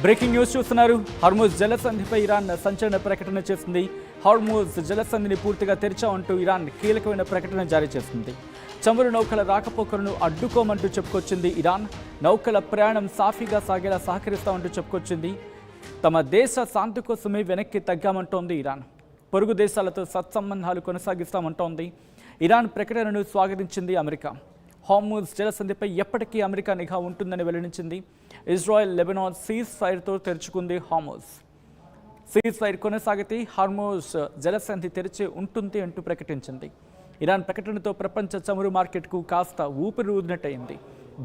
Breaking news చూస్తున్నారు. Hormuz జలసంధిపై Iran సంచలన ప్రకటన చేసింది. హార్మూజ్ జలసంధిని పూర్తిగా తెరిచామంటూ ఇరాన్ కీలకమైన ప్రకటన జారీ చేసింది. చమురు నౌకల రాకపోకలను అడ్డుకోమంటూ చెప్పుకొచ్చింది ఇరాన్. నౌకల ప్రయాణం సాఫీగా సాగేలా సహకరిస్తామంటూ చెప్పుకొచ్చింది. తమ దేశ శాంతి కోసమే వెనక్కి తగ్గామంటోంది ఇరాన్. పొరుగు దేశాలతో సత్సంబంధాలు కొనసాగిస్తామంటోంది. ఇరాన్ ప్రకటనను స్వాగతించింది అమెరికా. హార్మూజ్ జలసంధిపై ఎప్పటికీ అమెరికా నిఘా ఉంటుందని వెల్లడించింది. ఇజ్రాయెల్ లెబనాన్ సీజ్ ఫైర్తో తెరుచుకుంది హార్మూజ్. సీజ్ ఫైర్ కొనసాగితే హార్మూజ్ జలసంధి తెరిచి ఉంటుంది అంటూ ప్రకటించింది. ఇరాన్ ప్రకటనతో ప్రపంచ చమురు మార్కెట్కు కాస్త ఊపిరి ఊదినట్టయింది.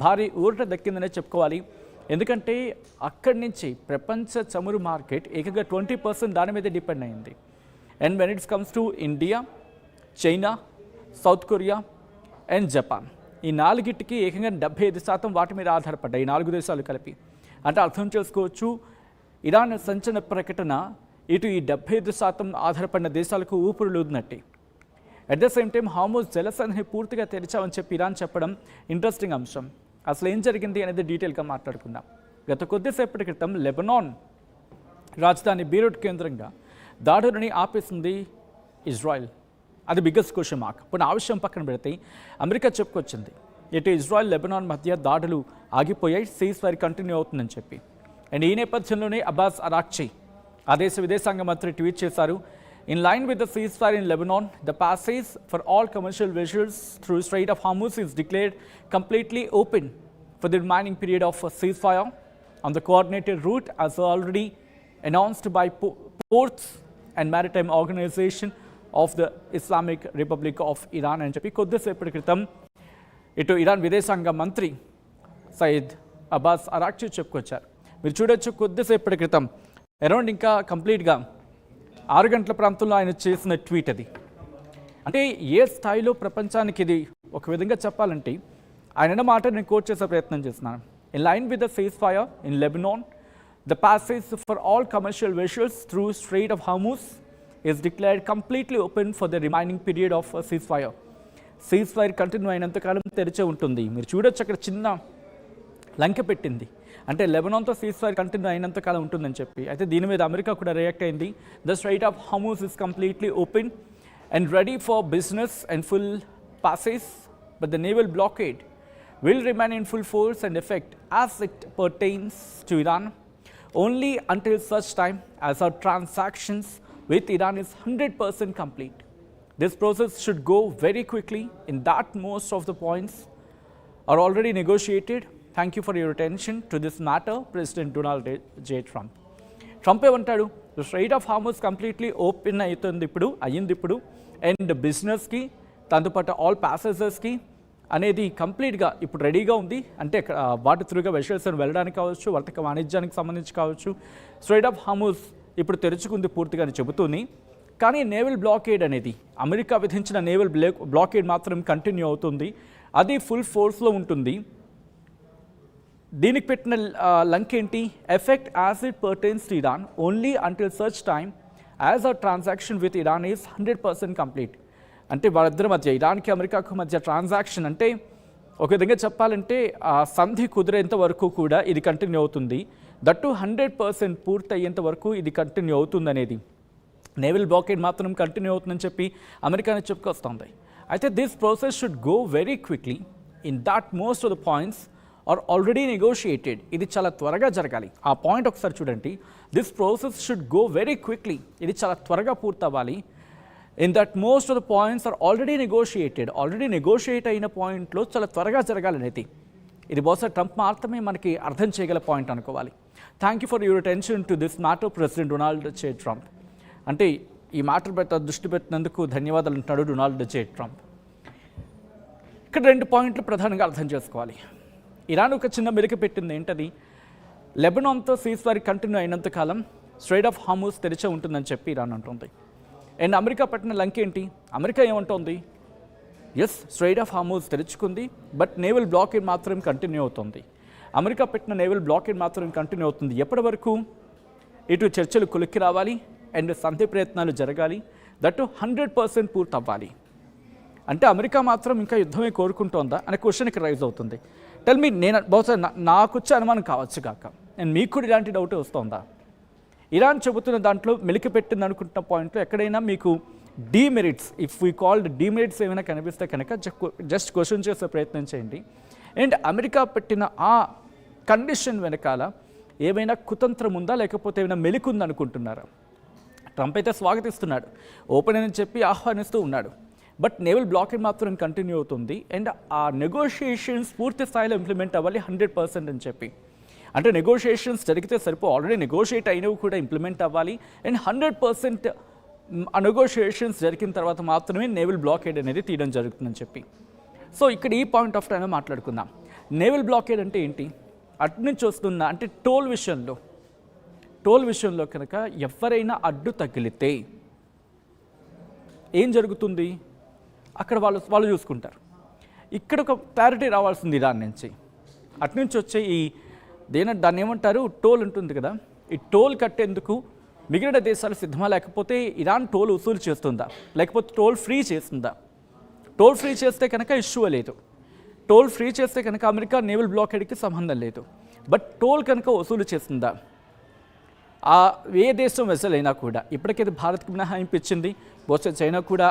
భారీ ఊరట దక్కిందనే చెప్పుకోవాలి. ఎందుకంటే అక్కడి నుంచి ప్రపంచ చమురు మార్కెట్ ఏకంగా 20% దాని మీద డిపెండ్ అయింది. And when it's comes to India, China, south Korea and Japan, ఈ నాలుగిటికి ఏకంగా 75% వాటి మీద ఆధారపడ్డాయి, ఈ 4 దేశాలు కలిపి. అంటే అర్థం చేసుకోవచ్చు, ఇరాన్ సంచలన ప్రకటన ఇటు ఈ 75% ఆధారపడిన దేశాలకు ఊపిరిలూదినట్టే. At the same time Hormuz జలసంధిని పూర్తిగా తెరిచామని చెప్పి ఇరాన్ చెప్పడం ఇంట్రెస్టింగ్ అంశం. అసలు ఏం జరిగింది అనేది డీటెయిల్గా మాట్లాడుకుందాం. గత కొద్దిసేపటి క్రితం లెబనాన్ రాజధాని బీరూట్ కేంద్రంగా దాడులని ఆపేసింది ఇజ్రాయెల్. అది బిగ్గెస్ట్ క్వశ్చన్ మార్క్. ఇప్పుడు ఆ విషయం పక్కన పెడితే అమెరికా చెప్పుకొచ్చింది, ఇటు ఇజ్రాయెల్ లెబనాన్ మధ్య దాడులు ఆగిపోయాయి, సీజ్ ఫైర్ కంటిన్యూ అవుతుందని చెప్పి. అండ్ ఈ నేపథ్యంలోనే అబ్బాస్ అరాక్చి ఆ దేశ విదేశాంగ మంత్రి ట్వీట్ చేశారు. In line with the ceasefire in Lebanon, the passage for all commercial vessels through Strait of Hormuz is declared completely open for the remaining period of a ceasefire on the coordinated route as already announced by Ports and Maritime Organization of the Islamic Republic of Iran అని చెప్పి కొద్దిసేపటి క్రితం ఇటు Iran విదేశాంగ మంత్రి సయీద్ అబ్బాస్ అరాక్చి చెప్పుకొచ్చారు. మీరు చూడొచ్చు, కొద్దిసేపటి క్రితం అరౌండ్ ఇంకా కంప్లీట్గా 6 గంటల ప్రాంతంలో ఆయన చేసిన ట్వీట్ అది. అంటే ఏ స్థాయిలో ప్రపంచానికి ఇది ఒక విధంగా చెప్పాలంటే ఆయన మాట నేను కోట్ చేసే ప్రయత్నం చేస్తున్నాను. In line with the cease fire in Lebanon, the passage for all commercial vessels through strait of Hormuz is declared completely open for the remaining period of cease fire. Cease fire continue అయినంతకాలం తెరిచే ఉంటుంది. మీరు చూడొచ్చు, అక్కడ చిన్న లంక పెట్టింది, అంటే లెబనాన్తో సీజ్ ఫైర్ కంటిన్యూ అయినంతకాలం ఉంటుందని చెప్పి. అయితే దీని మీద అమెరికా కూడా రియాక్ట్ అయింది. The strait of Hormuz is completely open and ready for business and full passage, but the naval blockade will remain in full force and effect as it pertains to Iran only until such time as our transactions with Iran is 100% complete. This process should go very quickly in that most of the points are already negotiated. Thank you for your attention to this matter, President Donald J. Trump. Trump ఏమంటాడు, the Strait of Hormuz completely open అయ్యింది ఇప్పుడు, and బిజినెస్కి దాంతోపాటు all ప్యాసేజర్స్కి అనేది కంప్లీట్గా ఇప్పుడు రెడీగా ఉంది. అంటే వాటి త్రూగా వెసల్స్ వెళ్ళడానికి కావచ్చు, వర్తక వాణిజ్యానికి సంబంధించి కావచ్చు, స్ట్రైట్ ఆఫ్ హార్మూజ్ ఇప్పుడు తెరుచుకుంది పూర్తిగా అని చెబుతూని. కానీ నేవల్ బ్లాకేడ్ అనేది, అమెరికా విధించిన నేవల్ బ్లాకేడ్ మాత్రం కంటిన్యూ అవుతుంది. అది ఫుల్ ఫోర్స్లో ఉంటుంది. దీనికి పెట్టిన లంక్ ఏంటి, effect as it pertains to Iran only until such time as a transaction with Iran is 100% complete. అంటే వాళ్ళిద్దరి మధ్య, ఇరాన్కి అమెరికాకు మధ్య ట్రాన్సాక్షన్ అంటే ఒక విధంగా చెప్పాలంటే సంధి కుదిరేంత వరకు కూడా ఇది కంటిన్యూ అవుతుంది. దట్టు 100% పూర్తి అయ్యేంత వరకు ఇది కంటిన్యూ అవుతుంది అనేది. నేవల్ బ్లాకేడ్ మాత్రం కంటిన్యూ అవుతుందని చెప్పి అమెరికానే చెప్పుకొస్తుంది. అయితే this process should go very quickly in that most of the points are already negotiated. ఇది చాలా త్వరగా జరగాలి. ఆ పాయింట్ ఒకసారి చూడండి, this process should go very quickly, ఇది చాలా త్వరగా పూర్తవ్వాలి. In that most of the points are already negotiated, already negotiate అయిన పాయింట్లో చాలా త్వరగా జరగాలనేది. ఇది బహుశా ట్రంప్ మాత్రమే మనకి అర్థం చేయగల పాయింట్ అనుకోవాలి. Thank you for your attention to this matter, president Donald J Trump. అంటే ఈ మ్యాటర్ దృష్టి పెట్టినందుకు ధన్యవాదాలు అంటున్నాడు డొనాల్డ్ జే ట్రంప్. ఇక్కడ 2 పాయింట్లు ప్రధానంగా అర్థం చేసుకోవాలి. ఇరాన్ ఒక చిన్న మెరుగు పెట్టింది, ఏంటది, లెబనాన్తో సీజ్ ఫైర్ కంటిన్యూ అయినంతకాలం స్ట్రైట్ ఆఫ్ హార్మూజ్ తెరిచే ఉంటుందని చెప్పి ఇరాన్ అంటుంది. అండ్ అమెరికా పెట్టిన లంక్ ఏంటి, అమెరికా ఏమంటుంది, ఎస్ స్ట్రైట్ ఆఫ్ హార్మూజ్ తెరుచుకుంది, బట్ నేవల్ బ్లాకేడ్ మాత్రం కంటిన్యూ అవుతుంది. అమెరికా పెట్టిన నేవల్ బ్లాకేడ్ మాత్రం కంటిన్యూ అవుతుంది. ఎప్పటి వరకు, ఇటు చర్చలు కొలిక్కి రావాలి అండ్ సంధి ప్రయత్నాలు జరగాలి, దట్టు 100% పూర్తి అవ్వాలి. అంటే అమెరికా మాత్రం ఇంకా యుద్ధమే కోరుకుంటోందా అనే క్వశ్చన్ ఇక్కడ రైజ్ అవుతుంది. టెల్ మీ, నేను బహుశా నాకు వచ్చే అనుమానం కావచ్చు కాక, అండ్ మీకు కూడా ఇలాంటి డౌట్ వస్తుందా? ఇరాన్ చెబుతున్న దాంట్లో మెలికి పెట్టింది అనుకుంటున్న పాయింట్లో ఎక్కడైనా మీకు demerits, if we called demerits ఏమైనా కనిపిస్తే కనుక జస్ట్ క్వశ్చన్ చేసే ప్రయత్నం చేయండి. అండ్ అమెరికా పెట్టిన ఆ కండిషన్ వెనకాల ఏమైనా కుతంత్రం ఉందా, లేకపోతే ఏమైనా మెలికుంది అనుకుంటున్నారా? ట్రంప్ అయితే స్వాగతిస్తున్నాడు, ఓపెన్ అని చెప్పి ఆహ్వానిస్తూ ఉన్నాడు. బట్ నేవల్ బ్లాకేడ్ మాత్రం కంటిన్యూ అవుతుంది. అండ్ ఆ నెగోషియేషన్స్ పూర్తి స్థాయిలో ఇంప్లిమెంట్ అవ్వాలి 100% అని చెప్పి. అంటే నెగోషియేషన్స్ జరిగితే సరిపో, ఆల్రెడీ నెగోషియేట్ అయినవి కూడా ఇంప్లిమెంట్ అవ్వాలి. అండ్ 100% ఆ నెగోషియేషన్స్ జరిగిన తర్వాత మాత్రమే నేవల్ బ్లాకేడ్ అనేది తీయడం జరుగుతుందని చెప్పి. సో ఇక్కడ ఈ పాయింట్ ఆఫ్ టైం మాట్లాడుకుందాం. నేవల్ బ్లాకేడ్ అంటే ఏంటి? అటు నుంచి వస్తున్న అంటే టోల్ విషయంలో కనుక ఎవరైనా అడ్డు తగిలితే ఏం జరుగుతుంది? అక్కడ వాళ్ళు చూసుకుంటారు. ఇక్కడ ఒక క్లారిటీ రావాల్సింది ఇరాన్ నుంచి. అటు నుంచి వచ్చే దాన్ని ఏమంటారు, టోల్ ఉంటుంది కదా, ఈ టోల్ కట్టేందుకు మిగిలిన దేశాలు సిద్ధమా, లేకపోతే ఇరాన్ టోల్ వసూలు చేస్తుందా, లేకపోతే టోల్ ఫ్రీ చేస్తుందా? టోల్ ఫ్రీ చేస్తే కనుక ఇష్యూ లేదు. టోల్ ఫ్రీ చేస్తే కనుక అమెరికా నేవల్ బ్లాకేడ్కి సంబంధం లేదు. బట్ టోల్ కనుక వసూలు చేస్తుందా? ఏ దేశం వెసల్ అయినా కూడా, ఇప్పటికైతే భారత్కి మినహాయింపు ఇచ్చింది, బహుశా చైనా కూడా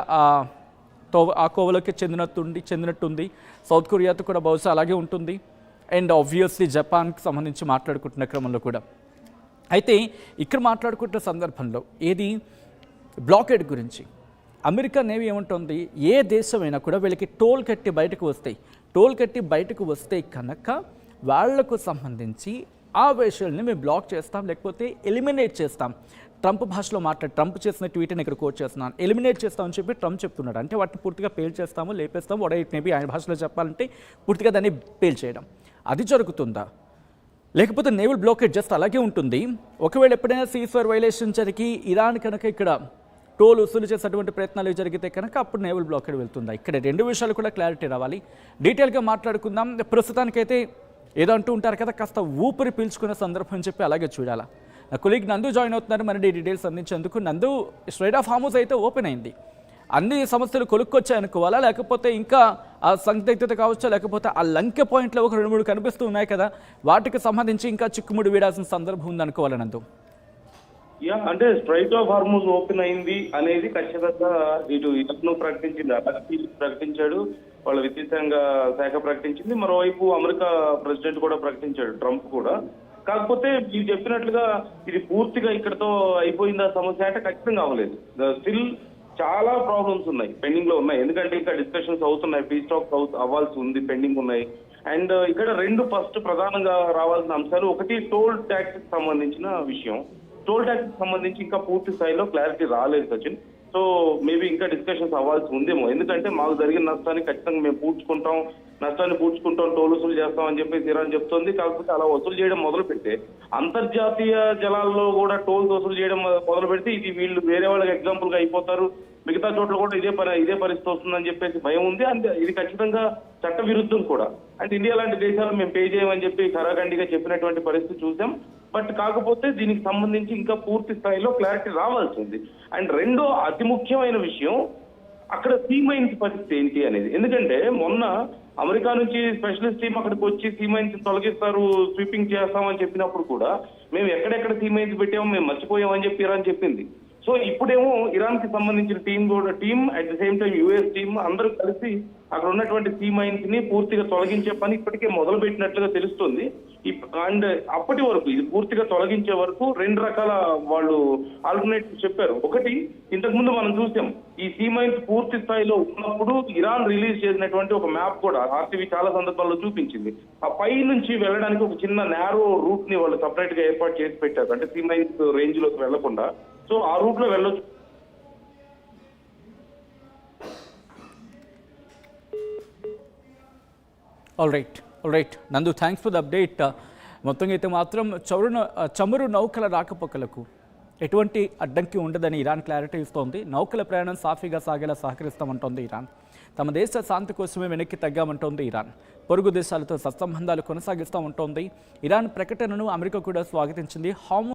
ఆ కోవలోకి చెందినట్టుంది. సౌత్ కొరియాతో కూడా బహుశా అలాగే ఉంటుంది. అండ్ ఆబ్వియస్లీ జపాన్కి సంబంధించి మాట్లాడుకుంటున్న క్రమంలో కూడా. అయితే ఇక్కడ మాట్లాడుకుంటున్న సందర్భంలో ఏది బ్లాకేడ్ గురించి అమెరికా నేవీ ఏమంటుంది, ఏ దేశమైనా కూడా వీళ్ళకి టోల్ కట్టి బయటకు వస్తే కనుక వాళ్లకు సంబంధించి ఆ విషయాల్ని మేము బ్లాక్ చేస్తాం, లేకపోతే ఎలిమినేట్ చేస్తాం. ట్రంప్ భాషలో ట్రంప్ చేసిన ట్వీట్ని ఇక్కడ కోట్ చేస్తున్నాను. ఎలిమినేట్ చేస్తామని చెప్పి ట్రంప్ చెప్తున్నాడు. అంటే వాటిని పూర్తిగా పేల్ చేస్తాము, లేపేస్తాము, వాట్ ఇట్ మేబీ ఆయన భాషలో చెప్పాలంటే పూర్తిగా దాన్ని పేల్ చేయడం. అది జరుగుతుందా? లేకపోతే నేవల్ బ్లాకేడ్ జస్ట్ అలాగే ఉంటుంది? ఒకవేళ ఎప్పుడైనా సీజ్ఫైర్ వైలేషన్ జరిగి ఇరాన్ కనుక ఇక్కడ టోల్ వసూలు చేసేటువంటి ప్రయత్నాలు జరిగితే కనుక అప్పుడు నేవల్ బ్లాకేడ్ వెళ్తుందా? ఇక్కడ రెండు విషయాలు కూడా క్లారిటీ రావాలి. డీటెయిల్గా మాట్లాడుకుందాం. ప్రస్తుతానికైతే ఏదో అంటూ ఉంటారు కదా, కాస్త ఊపిరి పీల్చుకునే సందర్భం అని చెప్పి అలాగే చూడాలా. నా కొలీగ్ నందు జాయిన్ అవుతున్నారు మన డీటెయిల్స్ అందించేందుకు. నందు, స్ట్రైట్ ఆఫ్ హార్మూజ్ అయితే ఓపెన్ అయింది. అన్ని సమస్యలు కొలుక్కొచ్చాయనుకోవాలా, లేకపోతే ఇంకా ఆ సందిగ్ధత కావచ్చా, లేకపోతే ఆ లంకె పాయింట్లో ఒక 2-3 కనిపిస్తూ ఉన్నాయి కదా, వాటికి సంబంధించి ఇంకా చిక్కుముడి వీడాల్సిన సందర్భం ఉందనుకోవాలా నందు? అంటే స్ట్రైట్ ఆఫ్ హార్మూజ్ ఓపెన్ అయింది అనేది ఖచ్చితంగా ఇటు ఇతను ప్రకటించాడు, వాళ్ళ విదేశాంగ శాఖ ప్రకటించింది. మరోవైపు అమెరికా ప్రెసిడెంట్ కూడా ప్రకటించాడు, ట్రంప్ కూడా. కాకపోతే మీరు చెప్పినట్లుగా ఇది పూర్తిగా ఇక్కడతో అయిపోయిందా సమస్య అంటే ఖచ్చితంగా అవ్వలేదు. స్టిల్ చాలా ప్రాబ్లమ్స్ ఉన్నాయి, పెండింగ్ లో ఉన్నాయి. ఎందుకంటే ఇక్కడ డిస్కషన్స్ అవుతున్నాయి, పీస్ టాక్స్ అవ్వాల్సి ఉంది, పెండింగ్ ఉన్నాయి. అండ్ ఇక్కడ ఫస్ట్ ప్రధానంగా రావాల్సిన అంశాలు, ఒకటి టోల్ ట్యాక్స్ సంబంధించిన విషయం. టోల్ ట్యాక్స్ సంబంధించి ఇంకా పూర్తి స్థాయిలో క్లారిటీ రాలేదు సచిన్. సో మేబీ ఇంకా డిస్కషన్స్ అవ్వాల్సి ఉందేమో. ఎందుకంటే మాకు జరిగిన నష్టాన్ని ఖచ్చితంగా మేము పూడ్చుకుంటాం, టోల్ వసూలు చేస్తాం అని చెప్పేసి ఇరాన్ చెప్తోంది. కాకపోతే అలా వసూలు చేయడం మొదలు పెడితే, అంతర్జాతీయ జలాల్లో కూడా టోల్స్ వసూలు చేయడం మొదలు పెడితే ఇది వీళ్ళు వేరే వాళ్ళకి ఎగ్జాంపుల్ గా అయిపోతారు, మిగతా చోట్ల కూడా ఇదే పరిస్థితి వస్తుందని చెప్పేసి భయం ఉంది. అండ్ ఇది ఖచ్చితంగా చట్ట విరుద్ధం కూడా. అంటే ఇండియా లాంటి దేశాలు మేము పే చేయమని చెప్పి ఖరాఖండిగా చెప్పినటువంటి పరిస్థితి చూసాం. బట్ కాకపోతే దీనికి సంబంధించి ఇంకా పూర్తి స్థాయిలో క్లారిటీ రావాల్సి ఉంది. అండ్ రెండో అతి ముఖ్యమైన విషయం, అక్కడ సీ మైన్స్ పరిస్థితి ఏంటి అనేది. ఎందుకంటే మొన్న అమెరికా నుంచి స్పెషలిస్ట్ టీం అక్కడికి వచ్చి సీ మైన్స్ తొలగిస్తారు, స్వీపింగ్ చేస్తామని చెప్పినప్పుడు కూడా మేము ఎక్కడెక్కడ సీ మైన్స్ పెట్టామో మేము మర్చిపోయామని చెప్పి ఇరాన్ చెప్పింది. సో ఇప్పుడేమో ఇరాన్ కి సంబంధించిన team at the same time US team అందరూ కలిసి అక్కడ ఉన్నటువంటి సీ మైన్స్ ని పూర్తిగా తొలగించే పని ఇప్పటికే మొదలు పెట్టినట్లుగా తెలుస్తుంది. అండ్ అప్పటి వరకు ఇది పూర్తిగా తొలగించే వరకు 2 రకాల వాళ్ళు ఆల్టర్నేటివ్ చెప్పారు. ఒకటి, ఇంతకు ముందు మనం చూసాం, ఈ సీ మైన్స్ పూర్తి స్థాయిలో ఉన్నప్పుడు ఇరాన్ రిలీజ్ చేసినటువంటి ఒక మ్యాప్ కూడా ఆర్టీవీ చాలా సందర్భాల్లో చూపించింది. ఆ పై నుంచి వెళ్ళడానికి ఒక చిన్న నేరో రూట్ ని వాళ్ళు సపరేట్ గా ఏర్పాటు చేసి పెట్టారు, అంటే సీ మైన్స్ రేంజ్ లోకి వెళ్లకుండా. సో ఆ రూట్ లో వెళ్ళొచ్చు. ఆల్ రైట్ నందు, థ్యాంక్స్ ఫర్ ద అప్డేట్. మొత్తంగా అయితే మాత్రం చమురు నౌకల రాకపోకలకు ఎటువంటి అడ్డంకి ఉండదని ఇరాన్ క్లారిటీ ఇస్తోంది. నౌకల ప్రయాణం సాఫీగా సాగేలా సహకరిస్తామంటోంది ఇరాన్. తమ దేశ శాంతి కోసమే వెనక్కి తగ్గామంటోంది ఇరాన్. పొరుగు దేశాలతో సత్సంబంధాలు కొనసాగిస్తామంటోంది. ఇరాన్ ప్రకటనను అమెరికా కూడా స్వాగతించింది.